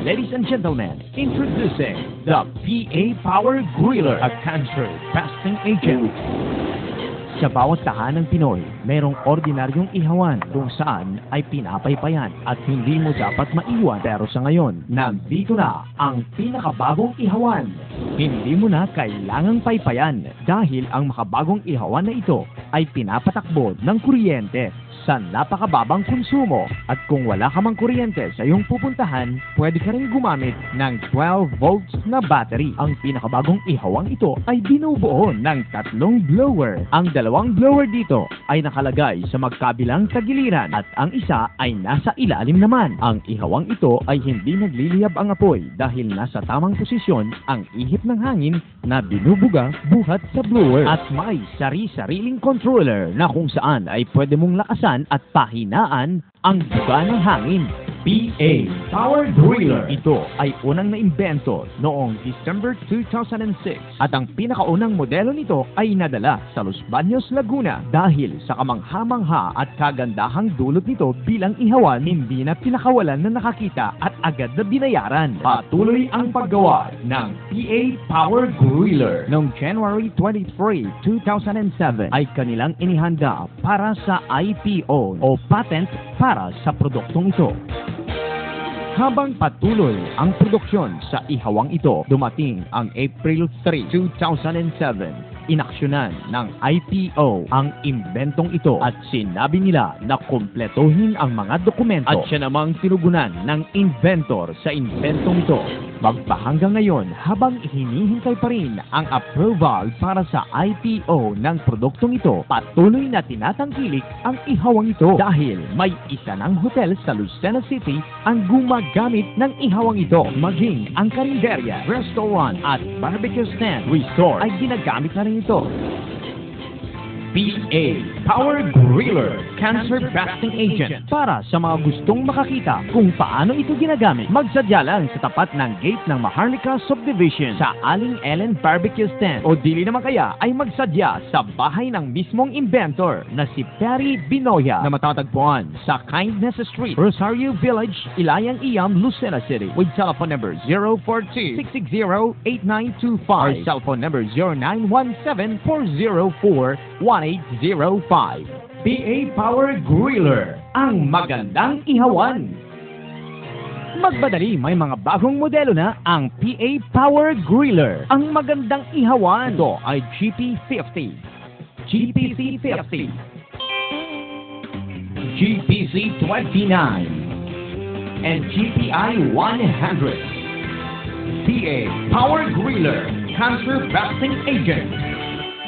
Ladies and gentlemen, introducing the PA Power Griller, a cancer-busting agent. Sa bawat tahanang Pinoy, merong ordinaryong ihawan kung saan ay pinapaypayan at hindi mo dapat maiwan. Pero sa ngayon, nandito na ang pinakabagong ihawan. Hindi mo na kailangang paypayan dahil ang makabagong ihawan na ito ay pinapatakbo ng kuryente sa napakababang konsumo. At kung wala ka mang kuryente sa iyong pupuntahan, pwede ka rin gumamit ng 12 volts na battery. Ang pinakabagong ihawang ito ay binubuo ng 3 blower. Ang 2 blower dito ay nakalagay sa magkabilang tagiliran at ang isa ay nasa ilalim naman. Ang ihawang ito ay hindi nagliliyab ang apoy dahil nasa tamang posisyon ang ihip ng hangin na binubuga buhat sa blower. At may sari-sariling controller na kung saan ay pwede mong lakasan at pahinaan ang buga ng hangin. PA Power Griller. Ito ay unang naimbento noong December 2006 at ang pinakaunang modelo nito ay nadala sa Los Baños, Laguna. Dahil sa kamangha-mangha at kagandahang dulot nito bilang ihawan, hindi na pinakawalan na nakakita at agad na binayaran. Patuloy ang paggawa ng PA Power Griller. Noong January 23, 2007 ay kanilang inihanda para sa IPO o patent para sa produktong ito. Habang patuloy ang produksyon sa ihawang ito, dumating ang April 3, 2007. Inaksyonan ng IPO ang imbentong ito at sinabi nila na kumpletuhin ang mga dokumento at siya namang tinugunan ng inventor sa inventong ito. Magpahanggang ngayon habang hinihintay pa rin ang approval para sa IPO ng produktong ito, patuloy na tinatangkilik ang ihawang ito dahil may isa ng hotel sa Lucena City ang gumagamit ng ihawang ito. Maging ang karinderya, restaurant at barbecue stand resort ay ginagamit na rin ito. PA Power Griller, cancer-busting agent. Para sa mga gustong makakita kung paano ito ginagamit, magsadya lang sa tapat ng gate ng Maharlika Subdivision sa Aling Ellen Barbecue Stand o dili naman kaya ay magsadya sa bahay ng mismong inventor na si Perry Binoya na matatagpuan sa Kindness Street, Rosario Village, Ilayang Iyam, Lucena City with telephone number 042-660-8925 or cellphone number 0917-404-1805. PA Power Griller, ang magandang ihawan. Magmadali, may mga bagong modelo na ang PA Power Griller, ang magandang ihawan. Ito ay GP50, GPC50, GPC29, and GPI 100. PA Power Griller, cancer-busting agent.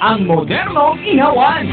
Ang modernong ihawan.